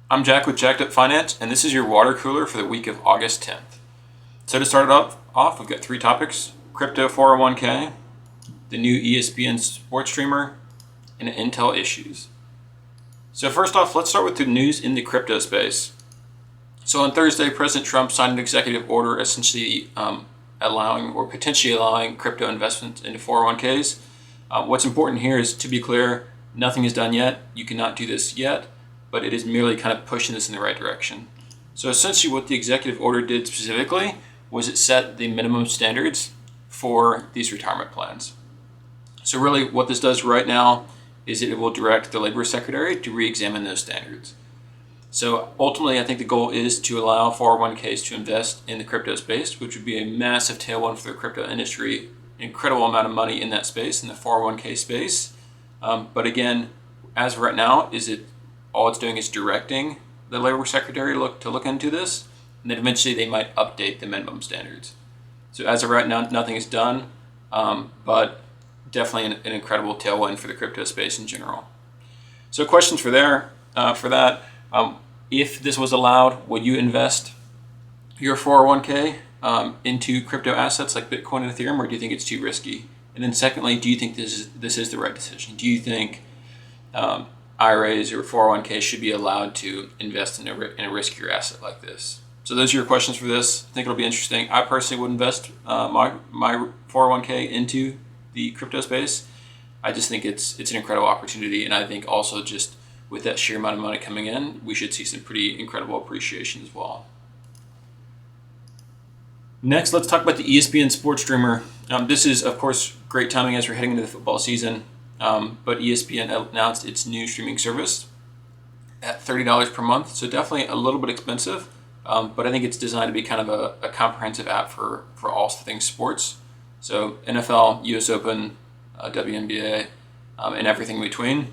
I'm Jack with Jacked Up Finance, and this is your water cooler for the week of August 10th. So to start it off, we've got three topics: crypto 401k, the new ESPN Sports Streamer, and Intel issues. So first off, let's start with the news in the crypto space. So on Thursday, President Trump signed an executive order essentially allowing or potentially allowing crypto investments into 401ks. What's important here is, to be clear, nothing is done yet. You cannot do this yet, but it is merely kind of pushing this in the right direction. So essentially what the executive order did specifically was it set the minimum standards for these retirement plans. So really what this does right now is it will direct the Labor Secretary to re-examine those standards. So ultimately, I think the goal is to allow 401ks to invest in the crypto space, which would be a massive tailwind for the crypto industry, incredible amount of money in that space, in the 401k space. But again, as of right now, all it's doing is directing the Labor Secretary to look into this, and then eventually they might update the minimum standards. So as of right now, nothing is done, but definitely an incredible tailwind for the crypto space in general. So questions for that. If this was allowed, would you invest your 401k into crypto assets like Bitcoin and Ethereum, or do you think it's too risky? And then secondly, do you think this is the right decision? Do you think IRAs or 401ks should be allowed to invest in a riskier asset like this? So those are your questions for this. I think it'll be interesting. I personally would invest my 401k into the crypto space. I just think it's an incredible opportunity, and I think also just with that sheer amount of money coming in, we should see some pretty incredible appreciation as well. Next, let's talk about the ESPN Sports Streamer. This is, of course, great timing as we're heading into the football season, but ESPN announced its new streaming service at $30 per month, so definitely a little bit expensive, but I think it's designed to be kind of a comprehensive app for all things sports. So NFL, US Open, WNBA, and everything in between.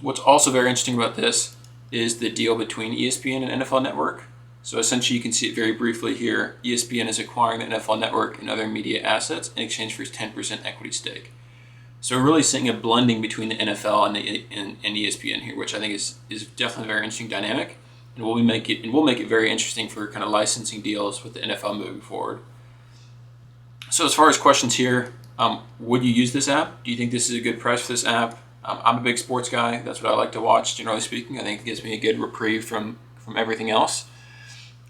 What's also very interesting about this is the deal between ESPN and NFL Network. So essentially, you can see it very briefly here. ESPN is acquiring the NFL Network and other media assets in exchange for its 10% equity stake. So we're really seeing a blending between the NFL and ESPN here, which I think is definitely a very interesting dynamic, and we'll make it very interesting for kind of licensing deals with the NFL moving forward. So as far as questions here, would you use this app? Do you think this is a good price for this app? I'm a big sports guy. That's what I like to watch, generally speaking. I think it gives me a good reprieve from everything else.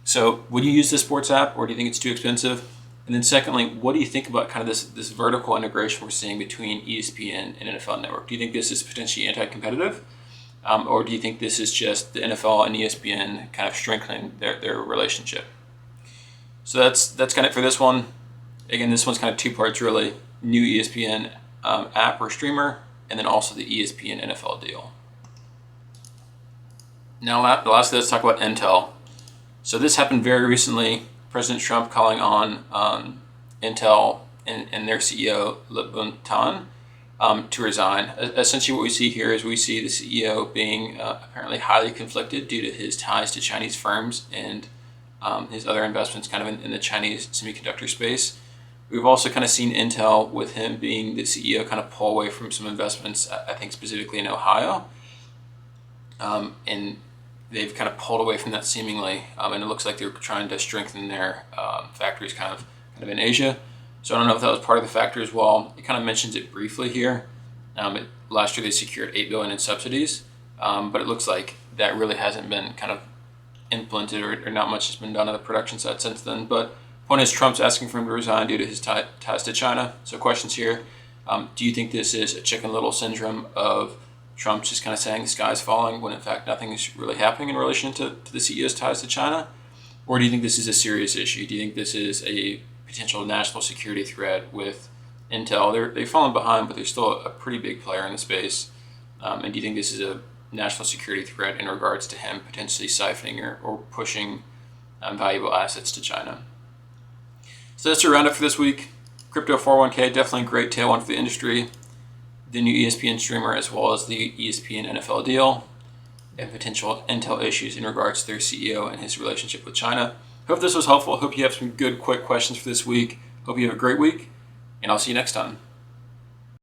So would you use this sports app, or do you think it's too expensive? And then secondly, what do you think about kind of this vertical integration we're seeing between ESPN and NFL Network? Do you think this is potentially anti-competitive? Or do you think this is just the NFL and ESPN kind of strengthening their relationship? So that's kind of it for this one. Again, this one's kind of two parts really. New ESPN app or streamer, and then also the ESPN NFL deal. Now lastly, let's talk about Intel. So this happened very recently. President Trump calling on Intel and their CEO, Lip-Bun Tan, to resign. Essentially what we see here is we see the CEO being apparently highly conflicted due to his ties to Chinese firms and his other investments kind of in the Chinese semiconductor space. We've also kind of seen Intel, with him being the CEO, kind of pull away from some investments, I think specifically in Ohio. And they've kind of pulled away from that seemingly, and it looks like they're trying to strengthen their factories kind of in Asia. So I don't know if that was part of the factor as well. It kind of mentions it briefly here. Last year they secured $8 billion in subsidies, but it looks like that really hasn't been kind of implemented, or not much has been done on the production side since then. But point is, Trump's asking for him to resign due to his ties to China. So questions here. Do you think this is a Chicken Little syndrome of Trump just kind of saying the sky's falling when in fact nothing is really happening in relation to the CEO's ties to China? Or do you think this is a serious issue? Do you think this is a potential national security threat with Intel? They've fallen behind, but they're still a pretty big player in the space. And do you think this is a national security threat in regards to him potentially siphoning or pushing valuable assets to China? So that's your roundup for this week. Crypto 401k, definitely a great tailwind for the industry. The new ESPN streamer, as well as the ESPN NFL deal, and potential Intel issues in regards to their CEO and his relationship with China. Hope this was helpful. Hope you have some good, quick questions for this week. Hope you have a great week, and I'll see you next time.